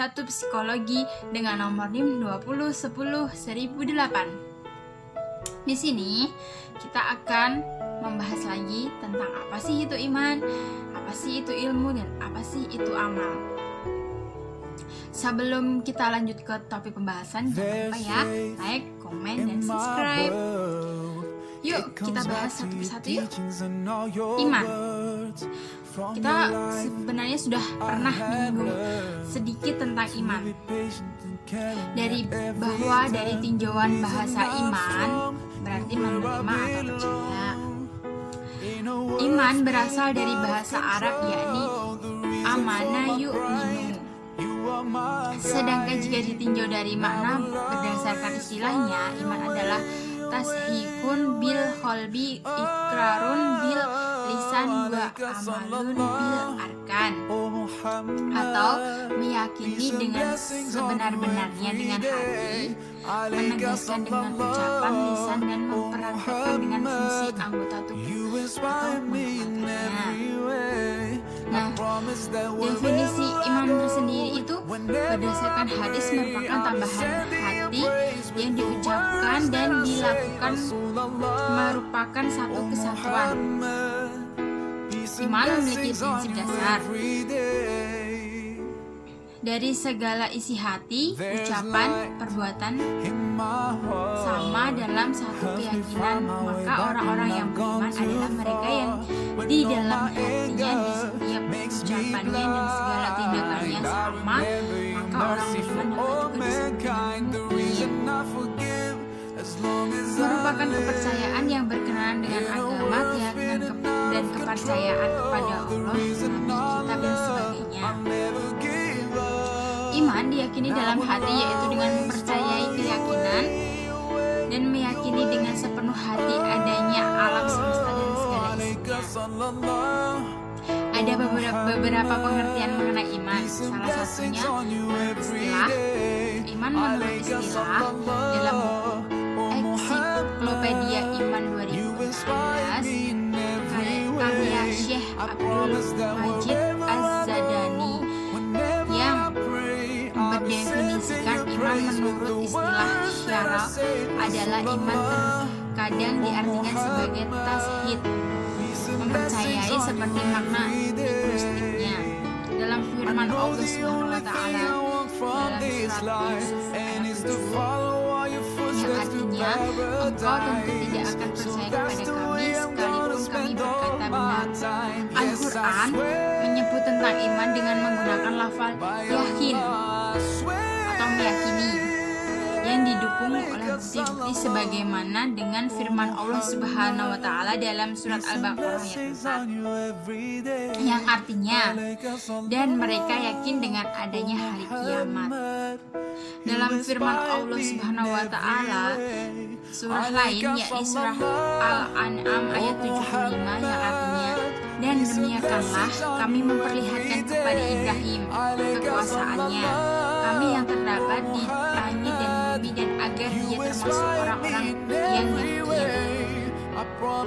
1 Psikologi dengan nomor NIM 20101008. Di sini kita akan membahas lagi tentang apa sih itu iman, apa sih itu ilmu, dan apa sih itu amal. Sebelum kita lanjut ke topik pembahasan, jangan lupa ya like, komen, dan subscribe. Yuk kita bahas satu persatu yuk. Iman. Kita sebenarnya sudah pernah menyinggung sedikit tentang iman. Dari tinjauan bahasa iman berarti menerima atau percaya. Iman berasal dari bahasa Arab yakni amana yu'minu. Sedangkan jika ditinjau dari makna berdasarkan istilahnya, iman adalah tashihun bil qalbi, ikrarun bil lisan, wa amalun bil arkan, atau meyakini dengan sebenar-benarnya dengan hati, menegaskan dengan ucapan lisan, dan memperagakan dengan fungsi anggota tubuh atau mengamalkannya. Nah, definisi iman tersendiri itu berdasarkan hadis merupakan tambahan hati yang diucapkan dan dilakukan, merupakan satu kesatuan. Iman memiliki prinsip dasar dari segala isi hati, ucapan, perbuatan sama dalam satu keyakinan. Maka orang-orang yang beriman adalah mereka yang di dalam hatinya, di setiap ucapannya dan segala tindakannya sama. Maka orang beriman dapat juga disebut mukmin. Merupakan kepercayaan yang berkenaan dengan agama, keyakinan dan kepercayaan kepada Allah, Nabi, kitab, dan sebagainya. Iman diyakini dalam hati, yaitu dengan mempercayai keyakinan dan meyakini dengan sepenuh hati adanya alam semesta dan segala isinya. Ada beberapa pengertian mengenai iman. Salah satunya menurut istilah. Iman menurut istilah dalam Ensiklopedia Iman 2016 karya Syekh Abdul Majid Az-Zadani yang mendefinisikan iman menurut istilah syara adalah iman terkadang diartikan sebagai tashid, mempercayai seperti makna linguistiknya. Dalam firman Allah Subhanahu wa taala dalam surat Yusuf ayat 7 yang artinya, engkau tentu tidak akan percaya kepada kami sekalipun kami berkata benar. Al-Quran menyebut tentang iman dengan menggunakan lafal yakin atau meyakini yang didukung oleh bukti-bukti sebagaimana dengan firman Allah Subhanahu wa taala dalam surat Al-Baqarah ayat 4 yang artinya, dan mereka yakin dengan adanya hari kiamat. Dalam firman Allah Subhanahu wa taala surah lain yakni surah Al-An'am ayat 75 yang artinya, dan demikianlah kami memperlihatkan kepada Ibrahim kekuasaannya, kami yang terdapat di langit dan bumi, dan agar dia termasuk orang-orang yang yakin.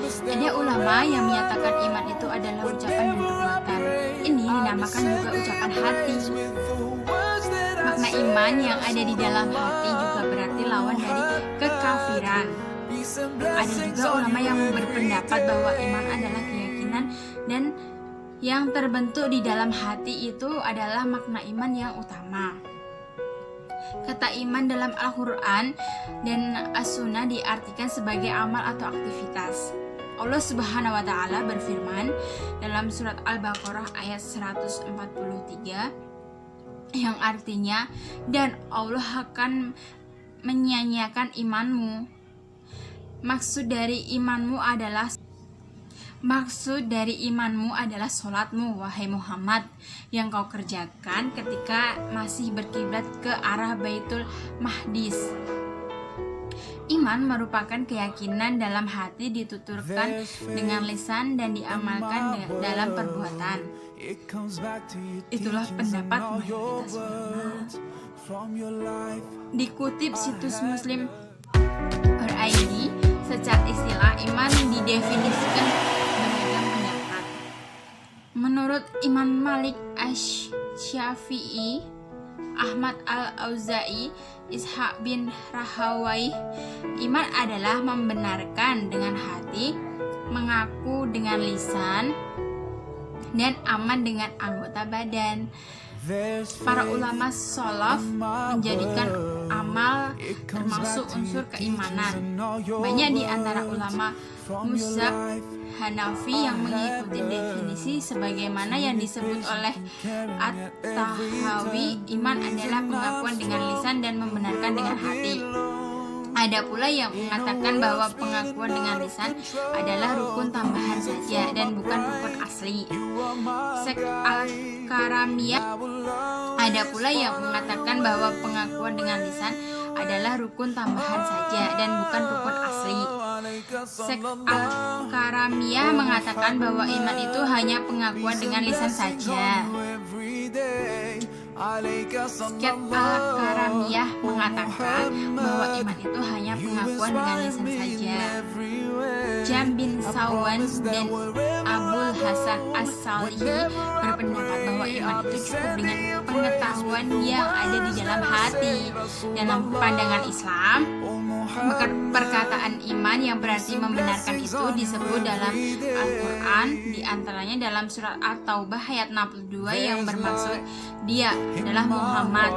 Ada ulama yang menyatakan iman itu adalah ucapan dan perbuatan. Ini dinamakan juga ucapan hati. Makna iman yang ada di dalam hati juga berarti lawan dari kekafiran. Ada juga ulama yang berpendapat bahwa iman adalah keyakinan dan yang terbentuk di dalam hati itu adalah makna iman yang utama. Kata iman dalam Al-Quran dan As-Sunnah diartikan sebagai amal atau aktivitas. Allah Subhanahu wa taala berfirman dalam surat Al-Baqarah ayat 143 yang artinya, dan Allah akan menyanyiakan imanmu. Maksud dari imanmu adalah sholatmu, wahai Muhammad, yang kau kerjakan ketika masih berkiblat ke arah Baitul Maqdis. Iman merupakan keyakinan dalam hati, dituturkan dengan lisan dan diamalkan dalam perbuatan. Itulah pendapat mayoritas ulama. Dikutip situs Muslim.id, secara istilah iman didefinisikan beragam pendapat. Menurut Imam Malik Asy-Syafi'i, Ahmad Al-Auza'i, Ishaq bin Rahawayh, iman adalah membenarkan dengan hati, mengaku dengan lisan, dan aman dengan anggota badan. Para ulama sholaf menjadikan amal termasuk unsur keimanan. Banyak di antara ulama mazhab Hanafi yang mengikuti definisi sebagaimana yang disebut oleh At-Tahawi, iman adalah pengakuan dengan lisan dan membenarkan dengan hati. Ada pula yang mengatakan bahwa pengakuan dengan lisan adalah rukun tambahan saja dan bukan rukun asli. Syekh Al-Karamiyah. Ada pula yang mengatakan bahwa pengakuan dengan lisan adalah rukun tambahan saja dan bukan rukun asli. Syekh Al-Karamiyah mengatakan bahwa iman itu hanya pengakuan dengan lisan saja. Syekh Al-Karamiyah mengatakan bahwa iman itu hanya pengakuan dengan lisan saja. Jam bin Sawan dan Abul Hasan As-Salihi berpendapat bahwa iman itu cukup dengan pengetahuan yang ada di dalam hati. Dalam pandangan Islam, perkataan iman yang berarti membenarkan itu disebut dalam Al-Quran, diantaranya dalam surat At-Taubah ayat 62 yang bermaksud dia adalah Muhammad.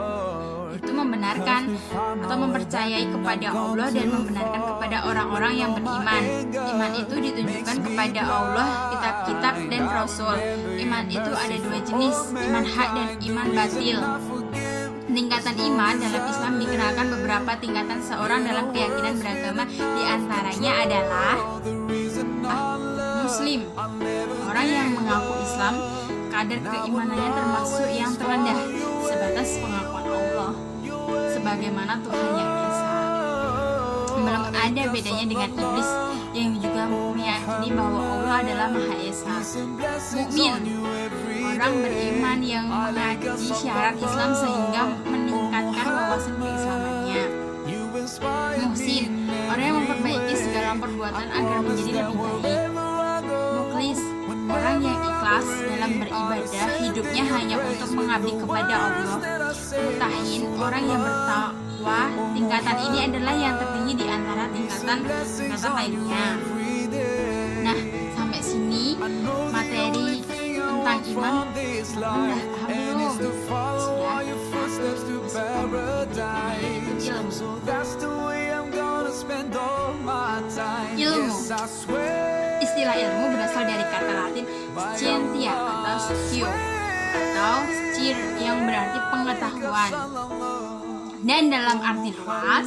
Itu membenarkan atau mempercayai kepada Allah dan membenarkan kepada orang-orang yang beriman. Iman itu ditunjukkan kepada Allah, kitab-kitab, dan Rasul. Iman itu ada dua jenis, iman hak dan iman batil. Tingkatan iman dalam Islam dikenalkan beberapa tingkatan seorang dalam keyakinan beragama, diantaranya adalah Muslim, orang yang mengaku Islam, kadar keimanannya termasuk yang terendah, sebatas pengakuan Allah sebagaimana Tuhan yang Esa. Belum ada bedanya dengan iblis yang juga meyakini bahwa Allah adalah Maha Esa. Mukmin, orang beriman yang mengkaji syarat Islam sehingga meningkatkan wawasan keislamannya. Muhsin, orang yang memperbaiki segala perbuatan agar menjadi lebih baik. Mukhlis, orang yang ikhlas dalam beribadah, hidupnya hanya untuk mengabdi kepada Allah. Mutahin, orang yang bertakwa. Tingkatan ini adalah yang tertinggi di antara tingkatan lainnya. Nah, sampai sini materi tentang iman udah paham belum? Sudah. Ilmu. Istilah ilmu berasal dari kata Latin scientia atau scio atau scir yang berarti pengetahuan. Dan dalam arti luas,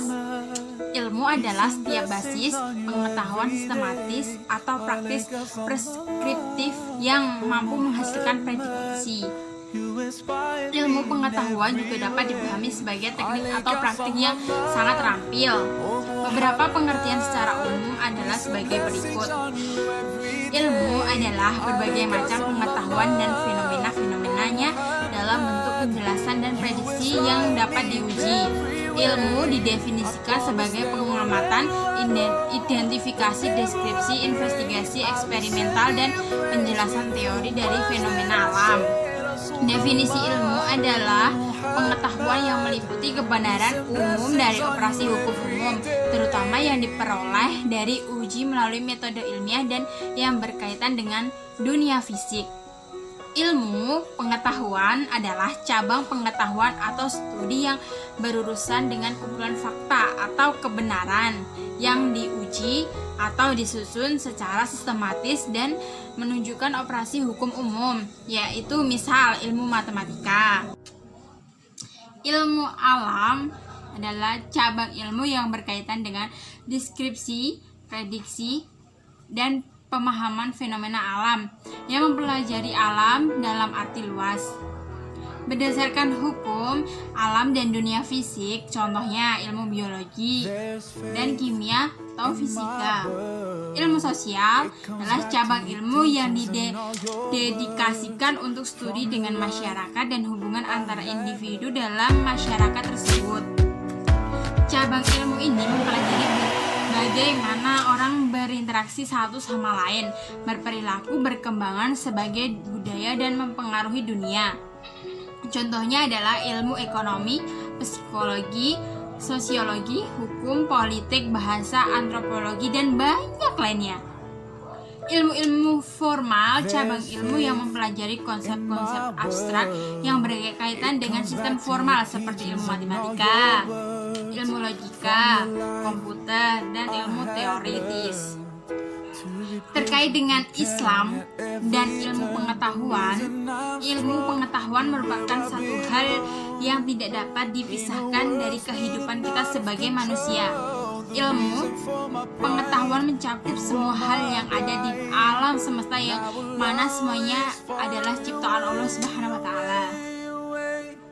ilmu adalah setiap basis pengetahuan sistematis atau praktis preskriptif yang mampu menghasilkan prediksi. Ilmu pengetahuan juga dapat dipahami sebagai teknik atau praktik yang sangat terampil. Beberapa pengertian secara umum adalah sebagai berikut. Ilmu adalah berbagai macam pengetahuan dan fenomena-fenomenanya dalam bentuk penjelasan dan prediksi yang dapat diuji. Ilmu didefinisikan sebagai pengamatan, identifikasi, deskripsi, investigasi eksperimental, dan penjelasan teori dari fenomena alam. Definisi ilmu adalah pengetahuan yang meliputi kebenaran umum dari operasi hukum umum, terutama yang diperoleh dari uji melalui metode ilmiah dan yang berkaitan dengan dunia fisik. Ilmu pengetahuan adalah cabang pengetahuan atau studi yang berurusan dengan kumpulan fakta atau kebenaran yang diuji atau disusun secara sistematis dan menunjukkan operasi hukum umum, yaitu misal ilmu matematika. Ilmu alam adalah cabang ilmu yang berkaitan dengan deskripsi, prediksi, dan pemahaman fenomena alam yang mempelajari alam dalam arti luas. Berdasarkan hukum alam dan dunia fisik, contohnya ilmu biologi dan kimia atau fisika. Ilmu sosial adalah cabang ilmu yang didedikasikan untuk studi dengan masyarakat dan hubungan antara individu dalam masyarakat tersebut. Cabang ilmu ini mempelajari bagaimana orang berinteraksi satu sama lain, berperilaku, berkembangan sebagai budaya, dan mempengaruhi dunia. Contohnya adalah ilmu ekonomi, psikologi, sosiologi, hukum, politik, bahasa, antropologi, dan banyak lainnya. Ilmu-ilmu formal, cabang ilmu yang mempelajari konsep-konsep abstrak yang berkaitan dengan sistem formal seperti ilmu matematika, ilmu logika, komputer, dan ilmu teoritis. Terkait dengan Islam dan ilmu pengetahuan merupakan satu hal yang tidak dapat dipisahkan dari kehidupan kita sebagai manusia. Ilmu pengetahuan mencakup semua hal yang ada di alam semesta, yang mana semuanya adalah ciptaan Allah Subhanahu wa Ta'ala.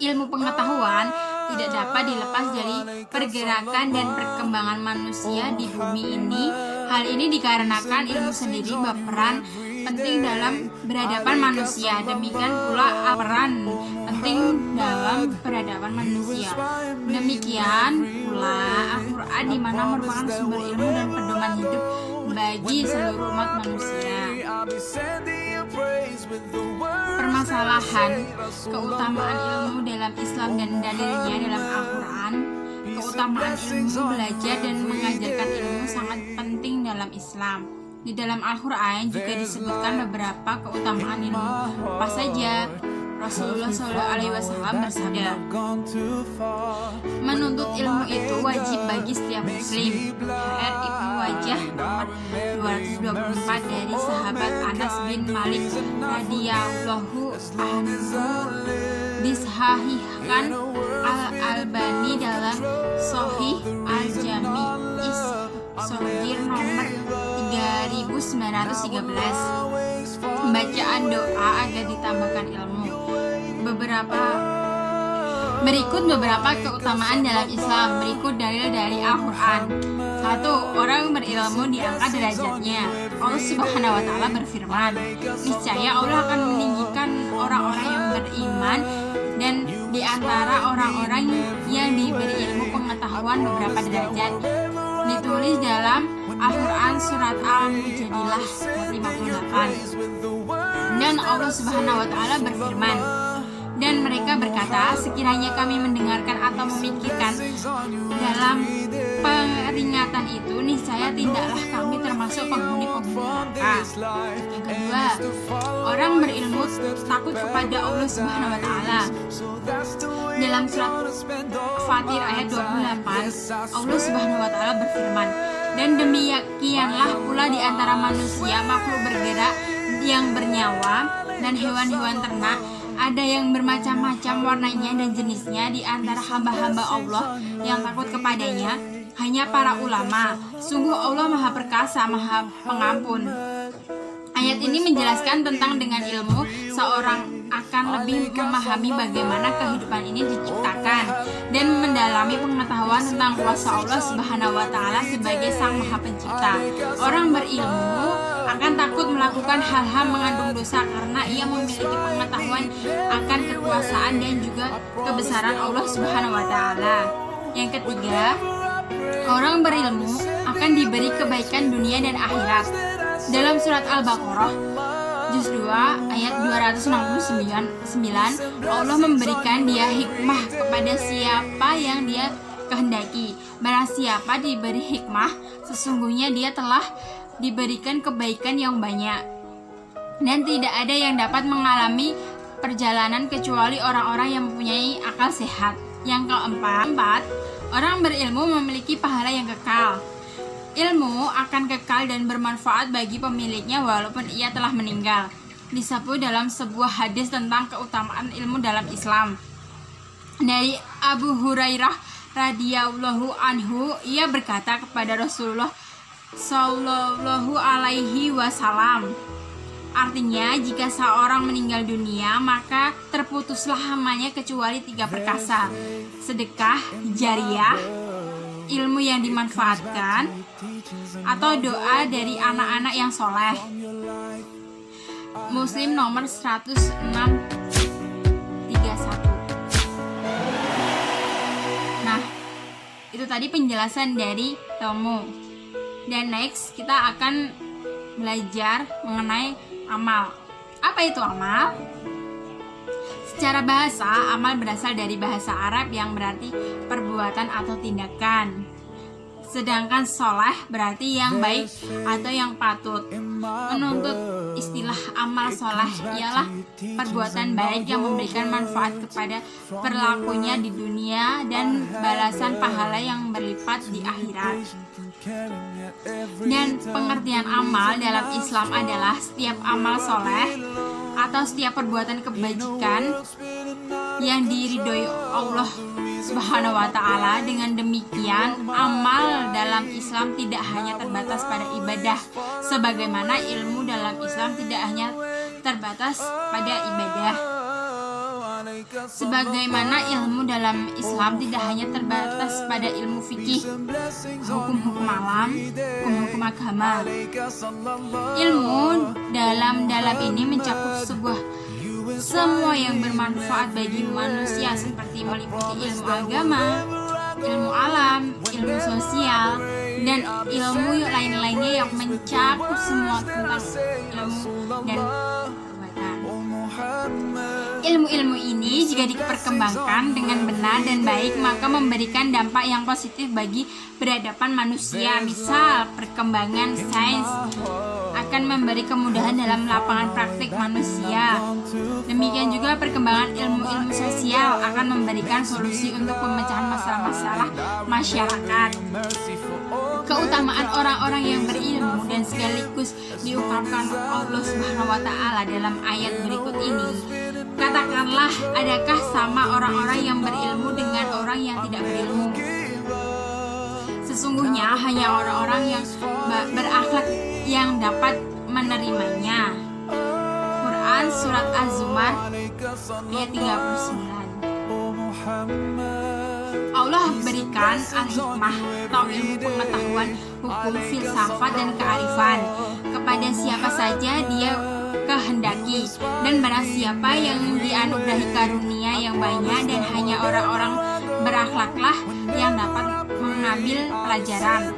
Ilmu pengetahuan tidak dapat dilepas dari pergerakan dan perkembangan manusia di bumi ini. Hal ini dikarenakan ilmu sendiri berperan penting dalam peradaban manusia. Demikian pula peran penting dalam peradaban manusia. Demikian pula Al-Quran, di mana merupakan sumber ilmu dan pedoman hidup bagi seluruh umat manusia. Permasalahan keutamaan ilmu dalam Islam dan dalilnya dalam Al-Quran. Keutamaan ilmu, belajar dan mengajarkan ilmu sangat penting dalam Islam. Di dalam Al-Quran juga disebutkan beberapa keutamaan ilmu. Apa saja? Rasulullah SAW bersabda, menuntut ilmu itu wajib bagi setiap muslim. Hadits Ibnu Wajah nomor 224 dari sahabat Anas bin Malik radhiyallahu anhu, disahihkan Al-Albani dalam Sahih Al-Jami As-Shaghir nomor 3913. Bacaan doa agar ditambahkan ilmu. Berikut beberapa keutamaan dalam Islam. Berikut dalil dari Al-Quran. 1. Orang berilmu diangkat derajatnya. Allah Subhanahu wa Ta'ala berfirman, niscaya Allah akan meninggikan orang-orang yang beriman, dan di antara orang-orang yang diberi ilmu pengetahuan beberapa derajat. Ditulis dalam Al-Quran surat Al-Mujadilah 58. Dan Allah Subhanahu wa Ta'ala berfirman, dan mereka berkata, sekiranya kami mendengarkan atau memikirkan dalam peringatan itu, niscaya tidaklah kami termasuk penghuni-penghuni neraka. Yang kedua, orang berilmu takut kepada Allah Subhanahu wa Ta'ala. Dalam surat Fatir ayat 28, Allah Subhanahu wa Ta'ala berfirman, dan demikianlah pula di antara manusia makhluk bergerak yang bernyawa dan hewan-hewan ternak, ada yang bermacam-macam warnanya dan jenisnya di antara hamba-hamba Allah yang takut kepadanya, hanya para ulama. Sungguh Allah Maha Perkasa, Maha Pengampun. Ayat ini menjelaskan tentang dengan ilmu seorang akan lebih memahami bagaimana kehidupan ini diciptakan dan mendalami pengetahuan tentang kuasa Allah Subhanahu wa Ta'ala sebagai Sang Maha Pencipta. Orang berilmu akan takut melakukan hal-hal mengandung dosa karena ia memiliki pengetahuan akan kekuasaan dan juga kebesaran Allah Subhanahu wa Ta'ala. Yang ketiga, orang berilmu akan diberi kebaikan dunia dan akhirat. Dalam surat Al-Baqarah juz 2 ayat 269, Allah memberikan dia hikmah kepada siapa yang dia kehendaki. Barang siapa diberi hikmah, sesungguhnya dia telah diberikan kebaikan yang banyak, dan tidak ada yang dapat mengalami perjalanan kecuali orang-orang yang mempunyai akal sehat. Yang keempat, orang berilmu memiliki pahala yang kekal. Ilmu akan kekal dan bermanfaat bagi pemiliknya walaupun ia telah meninggal. Disebut dalam sebuah hadis tentang keutamaan ilmu dalam Islam. Dari Abu Hurairah radhiyallahu anhu, ia berkata kepada Rasulullah sallallahu alaihi wasallam, artinya jika seorang meninggal dunia maka terputuslah amalnya kecuali 3 perkasa: sedekah jariyah, ilmu yang dimanfaatkan, atau doa dari anak-anak yang soleh. Muslim nomor 1631. Nah, itu tadi penjelasan dari ilmu. Dan next kita akan belajar mengenai amal. Apa itu amal? Secara bahasa, amal berasal dari bahasa Arab yang berarti perbuatan atau tindakan. Sedangkan soleh berarti yang baik atau yang patut. Menuntut istilah amal soleh ialah perbuatan baik yang memberikan manfaat kepada pelakunya di dunia dan balasan pahala yang berlipat di akhirat. Dan pengertian amal dalam Islam adalah setiap amal soleh atau setiap perbuatan kebajikan yang diridhoi Allah Subhanahu wa ta'ala. Dengan demikian, amal dalam Islam tidak hanya terbatas pada ibadah, sebagaimana ilmu dalam Islam tidak hanya terbatas pada ibadah. Sebagaimana ilmu dalam Islam tidak hanya terbatas pada ilmu fikih, hukum-hukum alam, hukum-hukum agama. Ilmu dalam ini mencakup semua yang bermanfaat bagi manusia, seperti meliputi ilmu agama, ilmu alam, ilmu sosial, dan ilmu lain-lainnya yang mencakup semua tentang ilmu dan perbuatan. Ilmu-ilmu ini jika diperkembangkan dengan benar dan baik, maka memberikan dampak yang positif bagi peradaban manusia. Misal, perkembangan sains akan memberi kemudahan dalam lapangan praktik manusia. Demikian juga perkembangan ilmu-ilmu sosial akan memberikan solusi untuk pemecahan masalah-masalah masyarakat. Keutamaan orang-orang yang berilmu dan sekaligus diungkapkan Allah Subhanahu wa ta'ala dalam ayat berikut ini. Katakanlah, adakah sama orang-orang yang berilmu dengan orang yang tidak berilmu? Sesungguhnya hanya orang-orang yang berakhlak yang dapat menerimanya. Quran Surat Az-Zumar ayat 39. Allah berikan al-hikmah atau ilmu pengetahuan, hukum, filsafat, dan kearifan kepada siapa saja Dia kehendaki, dan barang siapa yang dianugerahi karunia yang banyak, dan hanya orang-orang berakhlaklah yang dapat mengambil pelajaran.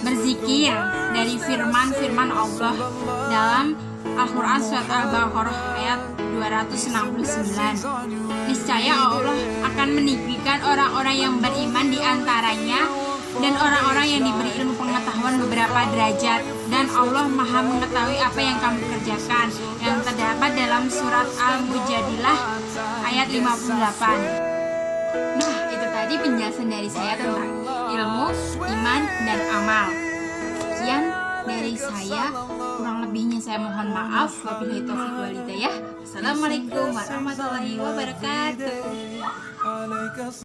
Berzikir dari firman-firman Allah dalam Al-Quran Surat Al-Baqarah ayat 269. Niscaya Allah akan meninggikan orang-orang yang beriman di antaranya dan orang-orang yang diberi ilmu pengetahuan beberapa derajat, dan Allah Maha mengetahui apa yang kamu kerjakan, yang terdapat dalam surat Al-Mujadilah ayat 58. Nah, itu tadi penjelasan dari saya tentang ilmu, iman, dan amal. Sekian dari saya, kurang lebihnya saya mohon maaf. Wabillahi taufiq wal hidayah. Assalamualaikum warahmatullahi wabarakatuh.